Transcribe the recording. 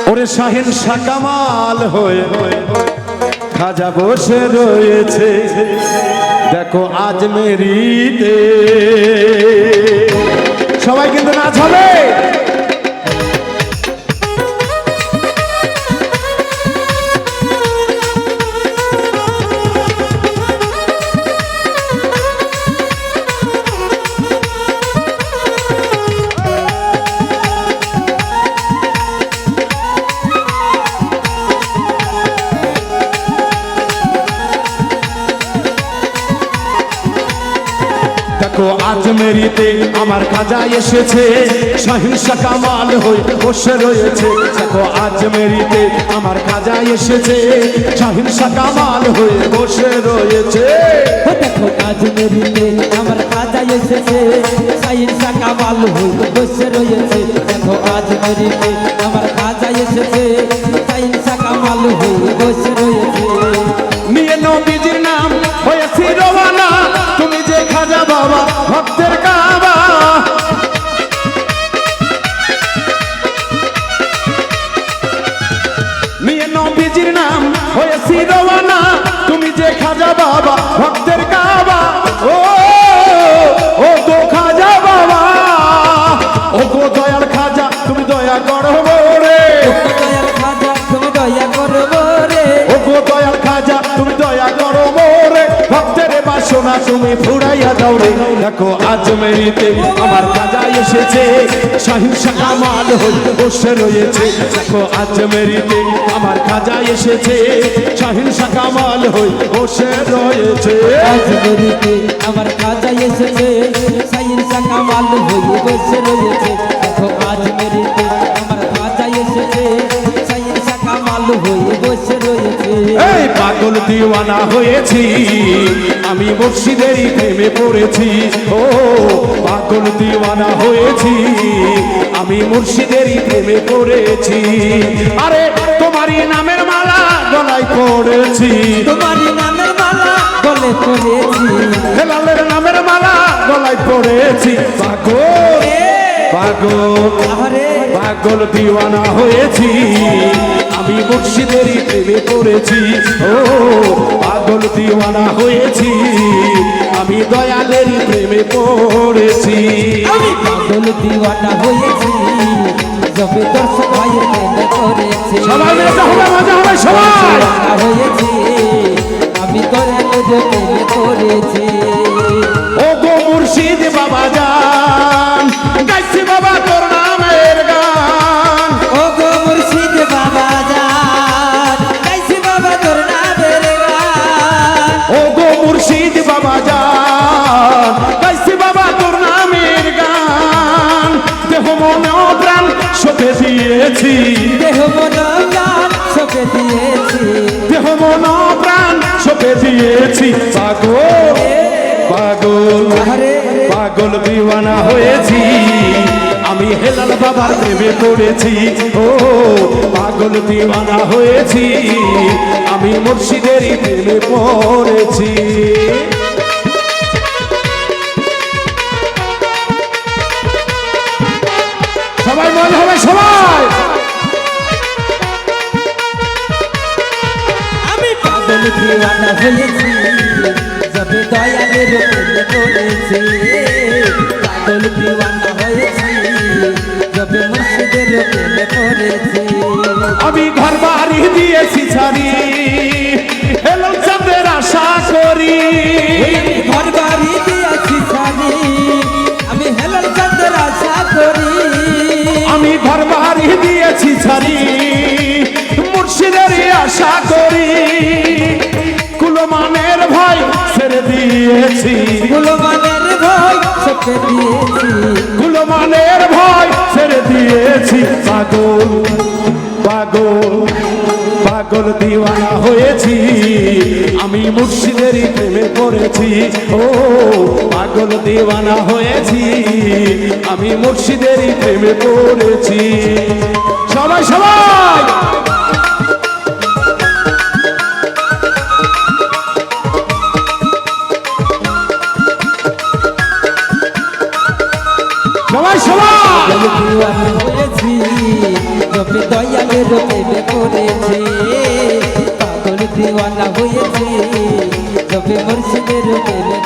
ওরে শাহিন শাকামাল হয়ে খাজা বসে রয়েছে, দেখো আজমেরিতে। সবাই কিন্তু নাচ হবে। দেখো আজমেরিতে আমার খাজা এসেছে, শাহিন শাকামাল হয়ে বসে রয়েছে। দেখো আজমেরিতে আমার খাজা এসেছে, শাহিন শাকামাল হয়ে বসে রয়েছে। দেখো আজমেরিতে আমার খাজা এসেছে, শাহিন শাকামাল হয়ে বসে রয়েছে। দেখো আজমেরিতে আমার খাজা এসেছে, শাহিন শাকামাল হয়ে বসে রয়েছে। নিয়ে নবীজির নাম হয়েছি রওয়ানা, তুমি যে খাজা বাবা ভক্তের কাবা। নিয়ে নবীজির নাম হয়েছি রওয়ানা, তুমি যে খাজা বাবা ভক্তের কাবা। ও ও গো খাজা বাবা, ও গো দয়াল খাজা, তুমি দয়া করো রে। দয়াল খাজা তুমি দয়া করো রে, ও গো দয়াল খাজা, তুমি দয়া করো রে। ভক্তের বাসনা তুমি ফুরাইয়া দাও রে। দেখো আজমেরিতে আমার খাজা এসেছে, শাহিন শাকামাল হয়ে বসে রয়েছে। দেখো আজমেরিতে আমার খাজা এসেছে, শাহিন শাকামাল হয়ে বসে রয়েছে। আজমেরিতে আমার খাজা এসেছে, শাহিন শাকামাল হয়ে বসে রয়েছে। দেখো আজমেরিতে আমার খাজা এসেছে, শাহিন শাকামাল হয়ে বসে রয়েছে। এই পাগল দিওয়ানা হয়েছি, আমি মুর্শিদেরই প্রেমে পড়েছি। ও পাগল দিওয়ানা হয়েছি, আমি মুর্শিদেরই প্রেমে পড়েছি। আরে তোমারই নামের মালা গলায় পড়েছি, তোমারই নামের মালা গলে পড়েছি, হেলালের নামের মালা গলায় পড়েছি। পাগল পাগল আরে পাগল দিওয়ানা হয়েছি, আমি মুর্শিদেরই প্রেমে পড়েছি। ও পাগল দিওয়ানা হয়েছি, আমি দয়ালেরই প্রেমে পড়েছি। আমি পাগল দিওয়ানা হয়েছি, যবে দর্শক ভাইয়ের প্রেমে পড়েছি। সবাই মিলে হবে, মজা হবে সবাই। দিওয়ানা হয়েছি, আমি দয়ালের প্রেমে পড়েছি। ও গো মুর্শিদ বাবা জান, গাইছি বাবা তোর নামের গান। ও গো মুর্শিদ বাবা জান, গাইছি বাবা তোর নামের গান। ও গো মুর্শিদ বাবা জান, গাইছি বাবা তোর নামের গান। দেহ মন প্রাণ সঁপে দিয়েছি, দেহ মন প্রাণ সঁপে দিয়েছি, দেহ মন প্রাণ সঁপে দিয়েছি। পাগল পাগল আরে পাগল দিওয়ানা হয়েছি, আমি হেলাল বাবার প্রেমে পড়েছি। ও পাগল দিওয়ানা হয়েছি, আমি মুর্শিদেরই প্রেমে পড়েছি। সবাই মজা হবে সবাই। আমি পাগল দিওয়ানা হয়েছি, যবে দয়ালের প্রেমে পড়েছি। পাগল দিওয়ানা হয়েছি, যবে মুর্শিদের প্রেমে পড়েছি। আমি ঘর বাড়ি দিয়েছি ছাড়ি, হেলো চাঁদের আশা করি। ঘর বাড়ি দিয়েছি ছাড়ি, আমি হেলাল চাঁদের আশা করি। আমি ঘর বাড়ি দিয়েছি ছাড়ি, মুর্শিদেরই আশা করি। কুলমানের ভয় ছেড়ে দিয়েছি, গুলমানের ভয় সঁপে দিয়েছি, কুলমানের ভয় ছেড়ে দিয়েছি। পাগল পাগল পাগল দিওয়ানা হয়েছি, আমি মুর্শিদেরই প্রেমে পড়েছি। ও পাগল দিওয়ানা হয়েছি, আমি মুর্শিদেরই প্রেমে পড়েছি। সবাই সবাই সবাই সবাই পাগল দিওয়ানা হয়েছি তবে দয়ালের প্রেমে পড়েছি পাগল দিওয়ানা হয়েছি তবে মুর্শিদের প্রেমে